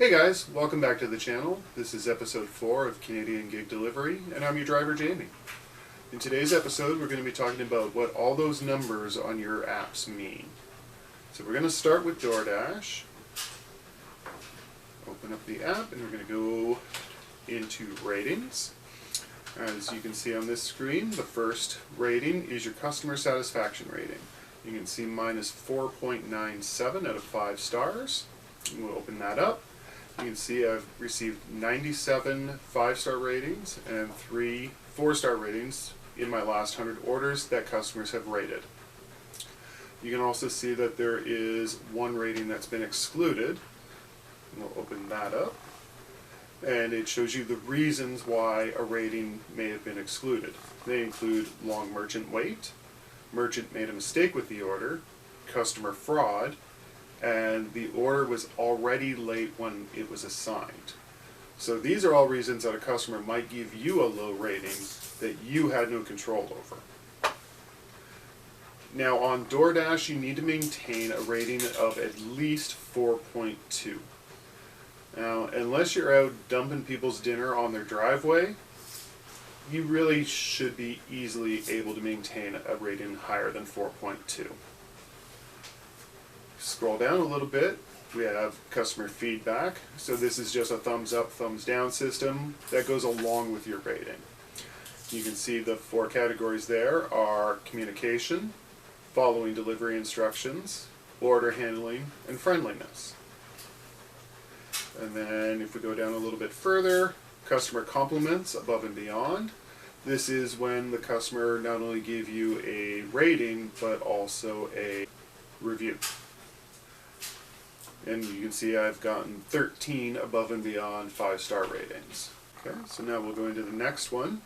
Hey guys, welcome back to the channel. This is episode 4 of Canadian Gig Delivery, and I'm your driver Jamie. In today's episode, we're going to be talking about what all those numbers on your apps mean. So we're going to start with DoorDash. Open up the app, and we're going to go into ratings. As you can see on this screen, the first rating is your customer satisfaction rating. You can see mine is 4.97 out of 5 stars. We'll open that up. You can see I've received 97 5-star ratings and 3 4-star ratings in my last 100 orders that customers have rated. You can also see that there is 1 rating that's been excluded. We'll open that up. And it shows you the reasons why a rating may have been excluded. They include long merchant wait, merchant made a mistake with the order, customer fraud, and the order was already late when it was assigned. So these are all reasons that a customer might give you a low rating that you had no control over. Now on DoorDash, you need to maintain a rating of at least 4.2. Now, unless you're out dumping people's dinner on their driveway, you really should be easily able to maintain a rating higher than 4.2. Scroll down a little bit, we have customer feedback. So this is just a thumbs up, thumbs down system that goes along with your rating. You can see the 4 categories there are communication, following delivery instructions, order handling, and friendliness. And then if we go down a little bit further, customer compliments above and beyond. This is when the customer not only gave you a rating, but also a review. And you can see I've gotten 13 above and beyond 5-star ratings. Okay, so now we'll go into the next one.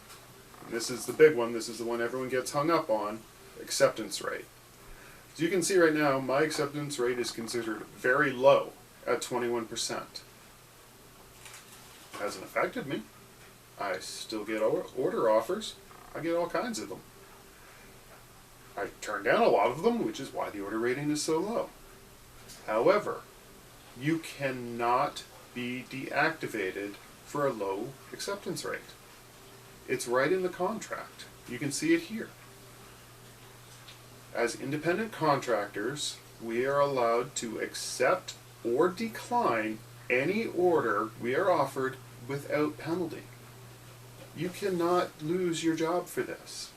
And this is the big one. This is the one everyone gets hung up on, acceptance rate. As you can see right now, my acceptance rate is considered very low at 21%. Hasn't affected me. I still get order offers. I get all kinds of them. I turn down a lot of them, which is why the order rating is so low. However, you cannot be deactivated for a low acceptance rate. It's right in the contract. You can see it here. As independent contractors, we are allowed to accept or decline any order we are offered without penalty. You cannot lose your job for this.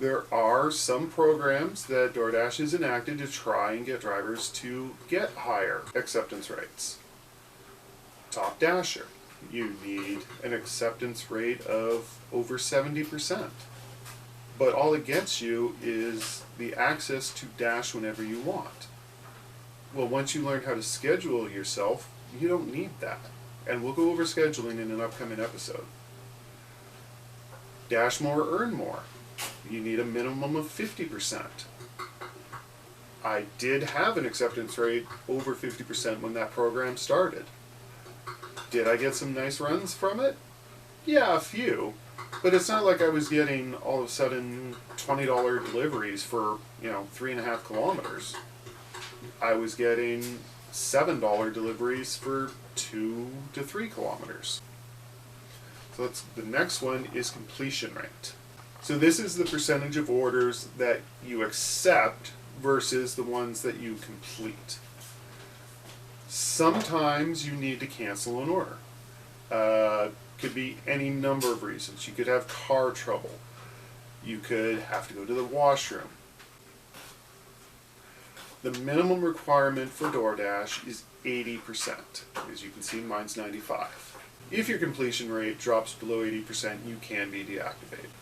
There are some programs that DoorDash has enacted to try and get drivers to get higher acceptance rates. Top Dasher, you need an acceptance rate of over 70%. But all it gets you is the access to dash whenever you want. Well, once you learn how to schedule yourself, you don't need that. And we'll go over scheduling in an upcoming episode. Dash more, earn more. You need a minimum of 50%. I did have an acceptance rate over 50% when that program started. Did I get some nice runs from it? Yeah, a few. But it's not like I was getting all of a sudden $20 deliveries for, 3.5 kilometers. I was getting $7 deliveries for 2 to 3 kilometers. So the next one is completion rate. So this is the percentage of orders that you accept versus the ones that you complete. Sometimes you need to cancel an order. Could be any number of reasons. You could have car trouble. You could have to go to the washroom. The minimum requirement for DoorDash is 80%. As you can see, mine's 95. If your completion rate drops below 80%, you can be deactivated.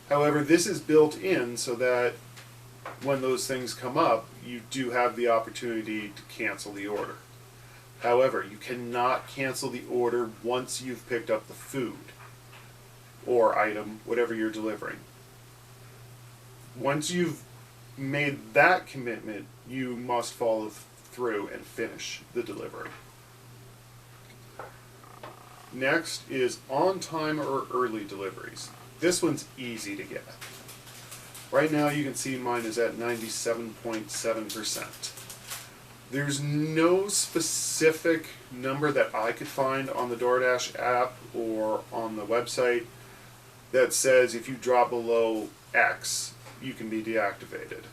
However, this is built in so that when those things come up, you do have the opportunity to cancel the order. However, you cannot cancel the order once you've picked up the food or item, whatever you're delivering. Once you've made that commitment, you must follow through and finish the delivery. Next is on-time or early deliveries. This one's easy to get. Right now you can see mine is at 97.7%. There's no specific number that I could find on the DoorDash app or on the website that says if you drop below X, you can be deactivated.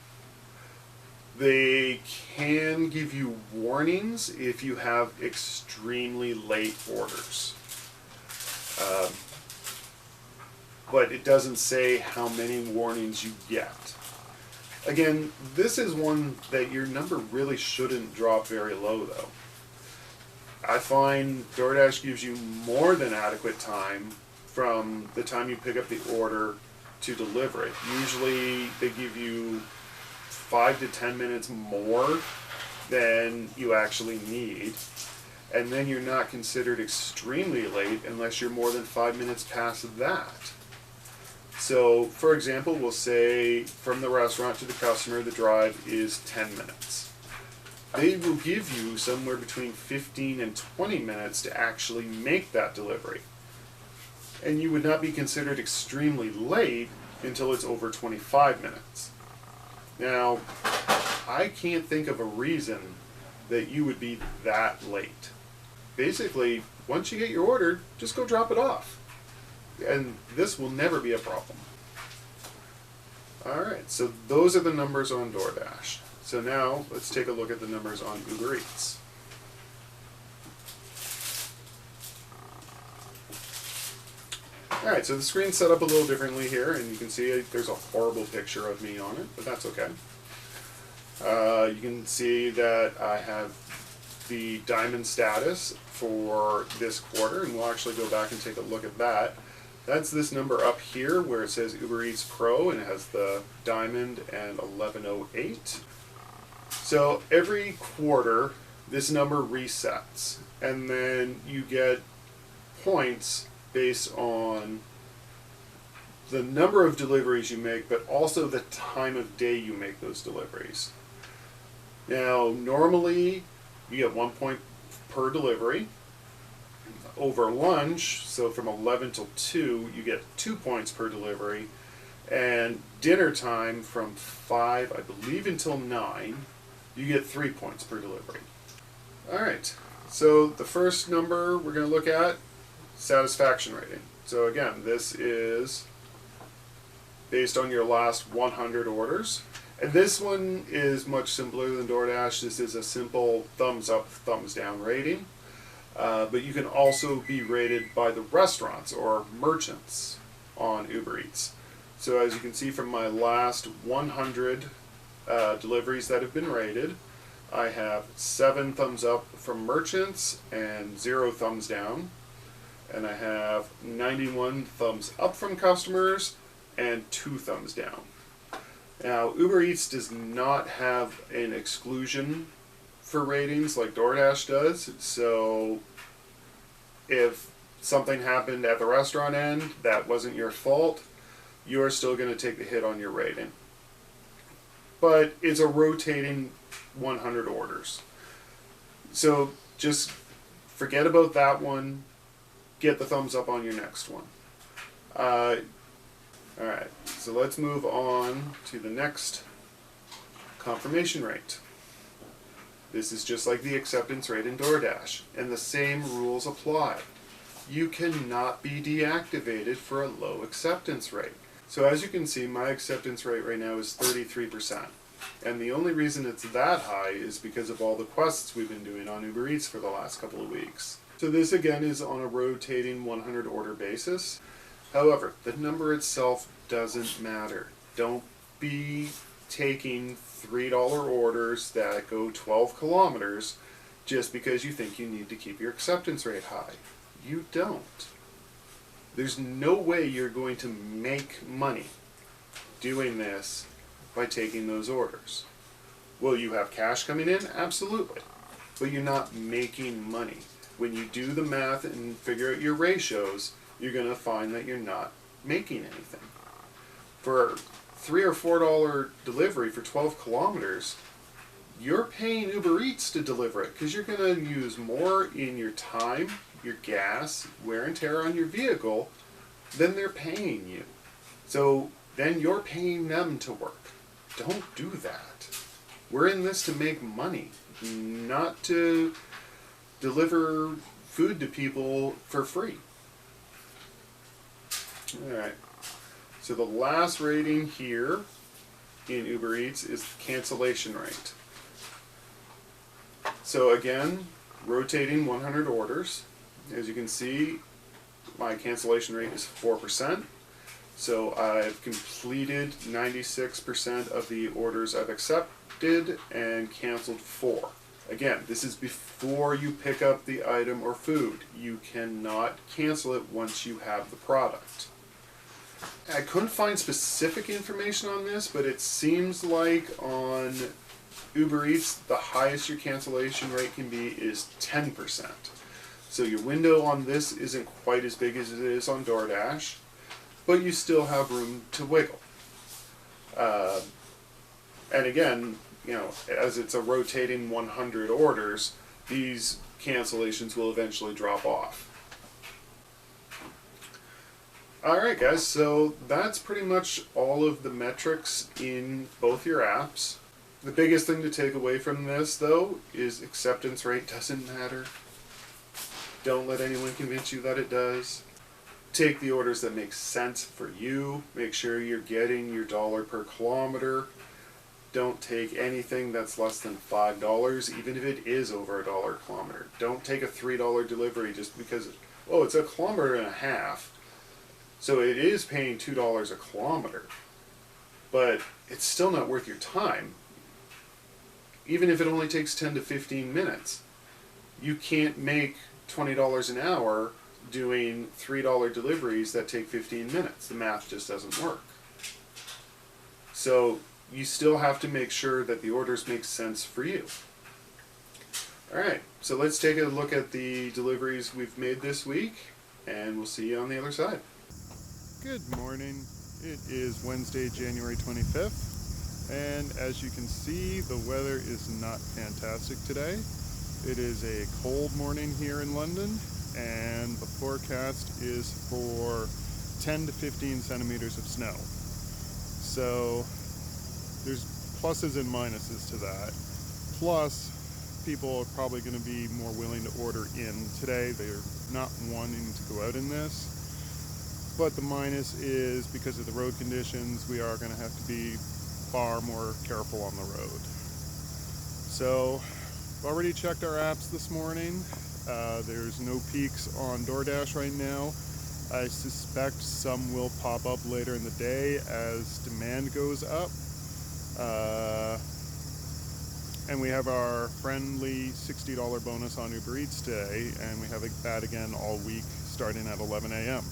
They can give you warnings if you have extremely late orders. But it doesn't say how many warnings you get. Again, this is one that your number really shouldn't drop very low though. I find DoorDash gives you more than adequate time from the time you pick up the order to deliver it. Usually they give you 5 to 10 minutes more than you actually need. And then you're not considered extremely late unless you're more than 5 minutes past that. So, for example, we'll say from the restaurant to the customer, the drive is 10 minutes. They will give you somewhere between 15 and 20 minutes to actually make that delivery. And you would not be considered extremely late until it's over 25 minutes. Now, I can't think of a reason that you would be that late. Basically, once you get your order, just go drop it off. And this will never be a problem. Alright, so those are the numbers on DoorDash. So now, let's take a look at the numbers on Uber Eats. Alright, so the screen's set up a little differently here, and you can see there's a horrible picture of me on it, but that's okay. You can see that I have the diamond status for this quarter, and we'll actually go back and take a look at that. That's this number up here where it says Uber Eats Pro, and it has the diamond and 1108. So every quarter, this number resets, and then you get points based on the number of deliveries you make, but also the time of day you make those deliveries. Now, normally you get 1 point per delivery. Over lunch, so from 11 till 2, you get 2 points per delivery. And dinner time from 5, I believe, until 9, you get 3 points per delivery. Alright, so the first number we're going to look at, satisfaction rating. So again, this is based on your last 100 orders. And this one is much simpler than DoorDash. This is a simple thumbs up, thumbs down rating. But you can also be rated by the restaurants or merchants on Uber Eats. So as you can see from my last 100 deliveries that have been rated, I have 7 thumbs up from merchants and 0 thumbs down. And I have 91 thumbs up from customers and 2 thumbs down. Now, Uber Eats does not have an exclusion for ratings like DoorDash does, so if something happened at the restaurant end that wasn't your fault, you're still going to take the hit on your rating. But it's a rotating 100 orders. So just forget about that one, get the thumbs up on your next one. Alright, so let's move on to the next confirmation rate. This is just like the acceptance rate in DoorDash, and the same rules apply. You cannot be deactivated for a low acceptance rate. So as you can see, my acceptance rate right now is 33%. And the only reason it's that high is because of all the quests we've been doing on Uber Eats for the last couple of weeks. So this again is on a rotating 100 order basis. However, the number itself doesn't matter. Don't be taking $3 orders that go 12 kilometers just because you think you need to keep your acceptance rate high. You don't. There's no way you're going to make money doing this by taking those orders. Will you have cash coming in? Absolutely. But you're not making money. When you do the math and figure out your ratios, you're going to find that you're not making anything. For $3 or $4 delivery for 12 kilometers, you're paying Uber Eats to deliver it because you're going to use more in your time, your gas, wear and tear on your vehicle than they're paying you. So then you're paying them to work. Don't do that. We're in this to make money, not to deliver food to people for free. Alright, so the last rating here in Uber Eats is the cancellation rate. So again, rotating 100 orders. As you can see, my cancellation rate is 4%. So I've completed 96% of the orders I've accepted and canceled 4. Again, this is before you pick up the item or food. You cannot cancel it once you have the product. I couldn't find specific information on this, but it seems like on Uber Eats, the highest your cancellation rate can be is 10%. So your window on this isn't quite as big as it is on DoorDash, but you still have room to wiggle. And again, you know, as it's a rotating 100 orders, these cancellations will eventually drop off. Alright guys, so that's pretty much all of the metrics in both your apps. The biggest thing to take away from this, though, is acceptance rate doesn't matter. Don't let anyone convince you that it does. Take the orders that make sense for you. Make sure you're getting your dollar per kilometer. Don't take anything that's less than $5, even if it is over $1 a kilometer. Don't take a $3 delivery just because, oh, it's 1.5 kilometers. So it is paying $2 a kilometer. But it's still not worth your time. Even if it only takes 10 to 15 minutes. You can't make $20 an hour doing $3 deliveries that take 15 minutes. The math just doesn't work. So you still have to make sure that the orders make sense for you. Alright, so let's take a look at the deliveries we've made this week, and we'll see you on the other side. Good morning. It is Wednesday, January 25th, and as you can see, the weather is not fantastic today. It is a cold morning here in London, and the forecast is for 10 to 15 centimeters of snow. So there's pluses and minuses to that. Plus, people are probably going to be more willing to order in today. They're not wanting to go out in this. But the minus is because of the road conditions, we are going to have to be far more careful on the road. So, I've already checked our apps this morning. There's no peaks on DoorDash right now. I suspect some will pop up later in the day as demand goes up. And we have our friendly $60 bonus on Uber Eats today, and we have that again all week starting at 11 a.m.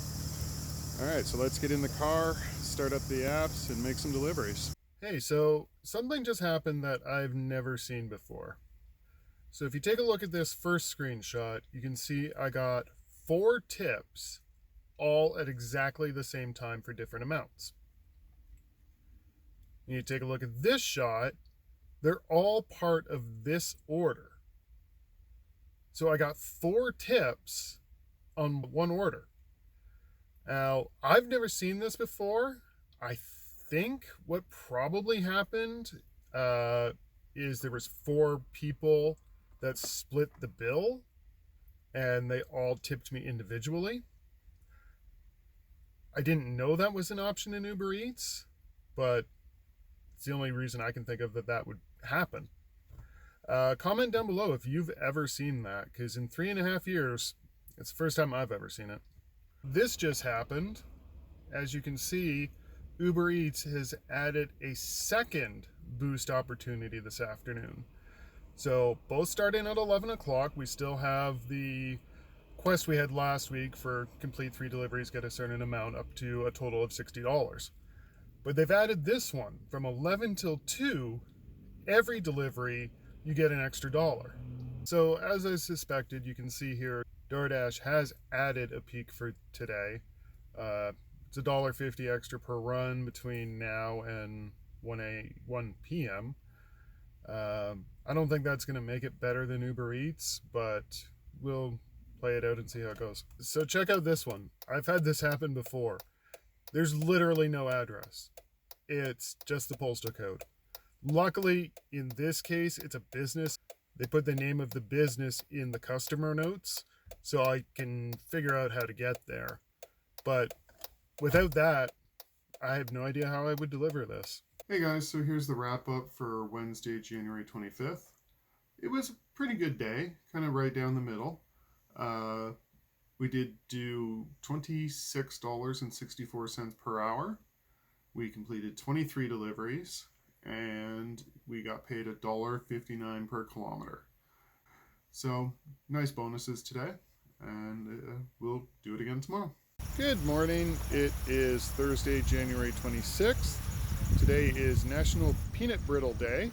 Alright, so let's get in the car, start up the apps, and make some deliveries. Hey, so something just happened that I've never seen before. So if you take a look at this first screenshot, you can see I got 4 tips all at exactly the same time for different amounts. And you take a look at this shot, they're all part of this order. So I got 4 tips on one order. Now, I've never seen this before. I think what probably happened is there was 4 people that split the bill, and they all tipped me individually. I didn't know that was an option in Uber Eats, but it's the only reason I can think of that would happen. Comment down below if you've ever seen that, because in 3.5 years, it's the first time I've ever seen it. This just happened. As you can see, Uber Eats has added a second boost opportunity this afternoon. So both starting at 11 o'clock, we still have the quest we had last week for complete 3 deliveries, get a certain amount, up to a total of $60. But they've added this one from 11 till 2, every delivery you get an extra $1. So as I suspected, you can see here, DoorDash has added a peak for today. It's $1.50 extra per run between now and 1 p.m. I don't think that's going to make it better than Uber Eats, but we'll play it out and see how it goes. So check out this one. I've had this happen before. There's literally no address. It's just the postal code. Luckily, in this case, it's a business. They put the name of the business in the customer notes, so I can figure out how to get there. But without that, I have no idea how I would deliver this. Hey guys, so here's the wrap up for Wednesday, January 25th. It was a pretty good day, kind of right down the middle. Uh, we did do $26.64 per hour. We completed 23 deliveries, and we got paid $1.59 per kilometer. So, nice bonuses today, and we'll do it again tomorrow. Good morning. It is Thursday, January 26th. Today is National Peanut Brittle Day.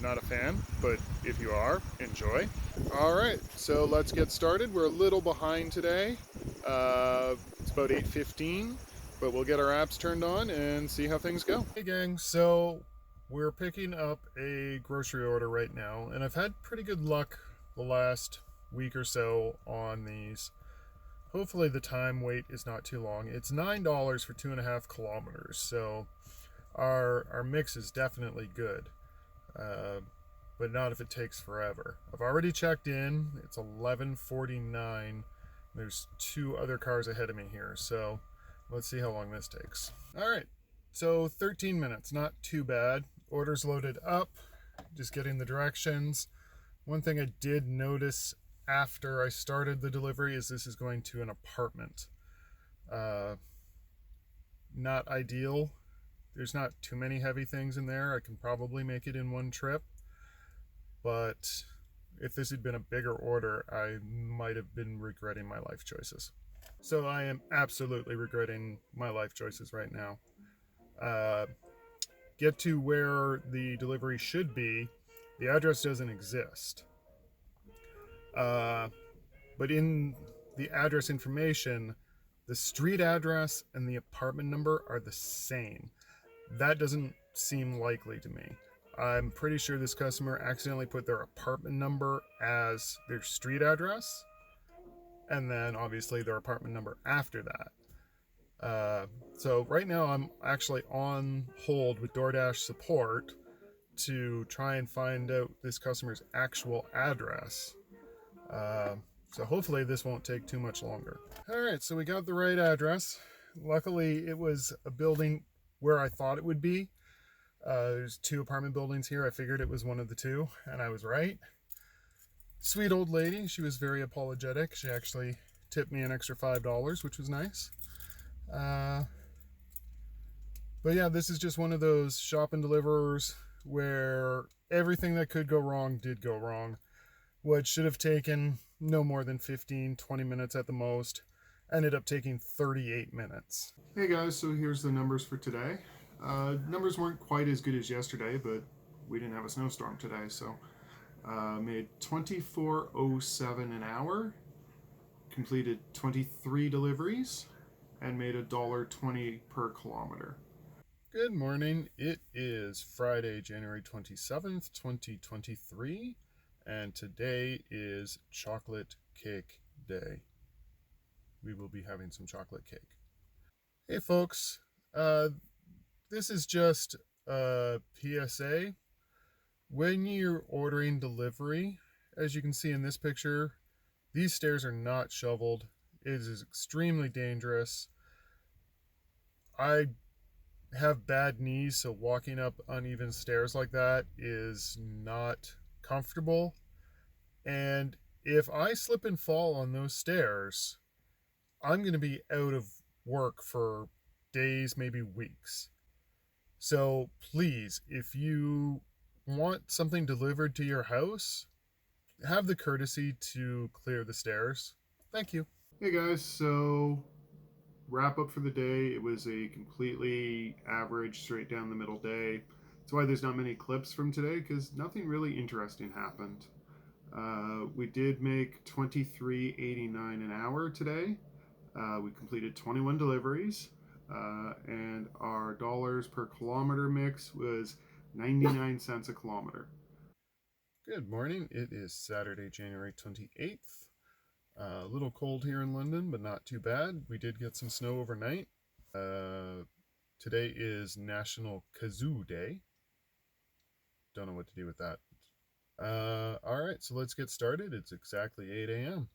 Not a fan, but if you are, enjoy. All right, so let's get started. We're a little behind today. It's about 8:15, but we'll get our apps turned on and see how things go. Hey gang, so we're picking up a grocery order right now, and I've had pretty good luck the last week or so on these. Hopefully the time wait is not too long. It's $9 for 2.5 kilometers, so our mix is definitely good. But not if it takes forever. I've already checked in. It's 11:49. There's 2 other cars ahead of me here, so let's see how long this takes. All right, so 13 minutes, not too bad. Orders loaded up, just getting the directions. One thing I did notice after I started the delivery is this is going to an apartment. Not ideal. There's not too many heavy things in there. I can probably make it in one trip. But if this had been a bigger order, I might have been regretting my life choices. So I am absolutely regretting my life choices right now. Get to where the delivery should be. The address doesn't exist. But in the address information, the street address and the apartment number are the same. That doesn't seem likely to me. I'm pretty sure this customer accidentally put their apartment number as their street address, and then obviously their apartment number after that. So right now I'm actually on hold with DoorDash support to try and find out this customer's actual address. So hopefully this won't take too much longer. All right, so we got the right address. Luckily, it was a building where I thought it would be. There's 2 apartment buildings here. I figured it was one of the 2, and I was right. Sweet old lady. She was very apologetic. She actually tipped me an extra $5, which was nice. But yeah, this is just one of those shop and deliverers where everything that could go wrong did go wrong. What should have taken no more than 15-20 minutes at the most ended up taking 38 minutes. Hey guys, so here's the numbers for today. Numbers weren't quite as good as yesterday, but we didn't have a snowstorm today, so made $24.07 an hour, completed 23 deliveries, and made $1.20 per kilometer. Good morning. It is Friday, January 27th, 2023, and today is Chocolate Cake Day. We will be having some chocolate cake. Hey folks, this is just a PSA. When you're ordering delivery, as you can see in this picture, these stairs are not shoveled. It is extremely dangerous. I have bad knees, so walking up uneven stairs like that is not comfortable. And if I slip and fall on those stairs, I'm going to be out of work for days, maybe weeks. So please, if you want something delivered to your house, have the courtesy to clear the stairs. Thank you. Hey guys, so wrap up for the day. It was a completely average, straight down the middle day. That's why there's not many clips from today, because nothing really interesting happened. We did make $23.89 an hour today. We completed 21 deliveries, and our dollars per kilometer mix was 99 cents a kilometer. Good morning. It is Saturday, January 28th. A little cold here in London, but not too bad. We did get some snow overnight. Today is National Kazoo Day. don't know what to do with that. All right, so let's get started. It's exactly 8 a.m.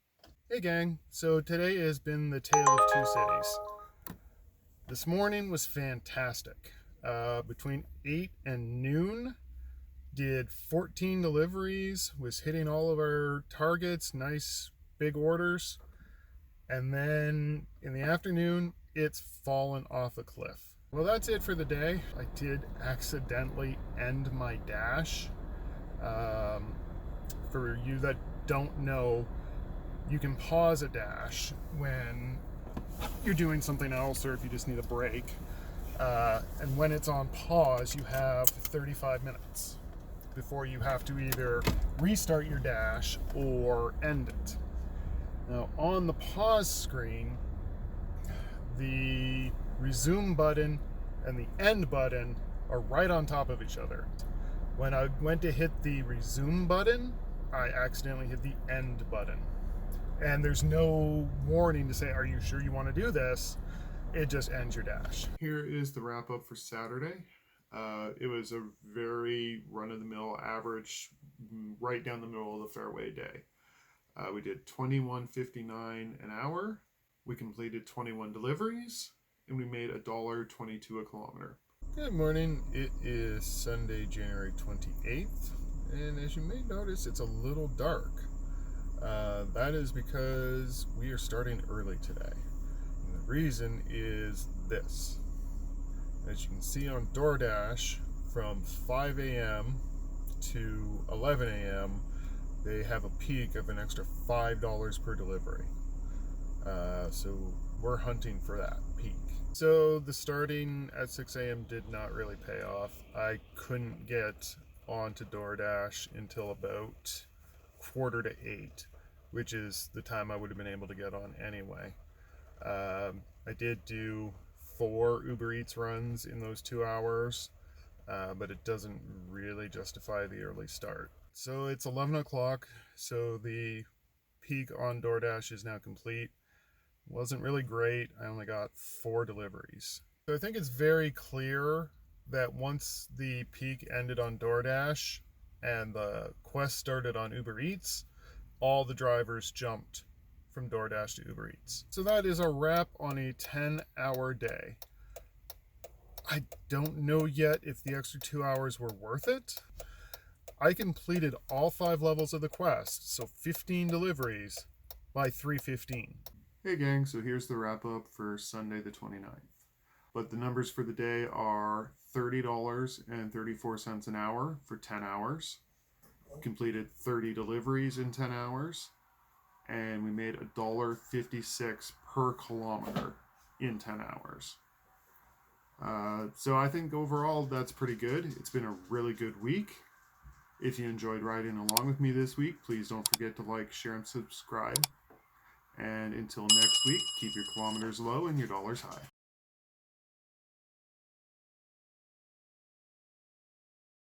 Hey gang, so today has been the tale of two cities. This morning was fantastic. Between 8 and noon, did 14 deliveries, was hitting all of our targets, nice big orders. And then in the afternoon, it's fallen off a cliff. Well, that's it for the day. I did accidentally end my dash. For you that don't know, you can pause a dash when you're doing something else or if you just need a break. And when it's on pause, you have 35 minutes before you have to either restart your dash or end it. Now, on the pause screen, the resume button and the end button are right on top of each other. When I went to hit the resume button, I accidentally hit the end button. And there's no warning to say, are you sure you want to do this? It just ends your dash. Here is the wrap up for Saturday. It was a very run-of-the-mill average, right down the middle of the fairway day. We did $21.59 an hour. We completed 21 deliveries, and we made $1.22 a kilometer. Good morning. It is Sunday, January 28th, and as you may notice, it's a little dark. That is because we are starting early today. And the reason is this. As you can see on DoorDash, from 5 a.m. to 11 a.m., they have a peak of an extra $5 per delivery. So we're hunting for that peak. So the starting at 6 a.m. did not really pay off. I couldn't get onto DoorDash until about 7:45, which is the time I would have been able to get on anyway. I did do 4 Uber Eats runs in those 2 hours, but it doesn't really justify the early start. So it's 11 o'clock, so the peak on DoorDash is now complete. Wasn't really great. I only got 4 deliveries. So I think it's very clear that once the peak ended on DoorDash and the quest started on Uber Eats, all the drivers jumped from DoorDash to Uber Eats. So that is a wrap on a 10-hour day. I don't know yet if the extra 2 hours were worth it. I completed all 5 levels of the quest, so 15 deliveries by 3:15. Hey gang, so here's the wrap up for Sunday the 29th. But the numbers for the day are $30.34 an hour for 10 hours. Completed 30 deliveries in 10 hours. And we made $1.56 per kilometer in 10 hours. So I think overall that's pretty good. It's been a really good week. If you enjoyed riding along with me this week, please don't forget to like, share, and subscribe. And until next week, keep your kilometers low and your dollars high.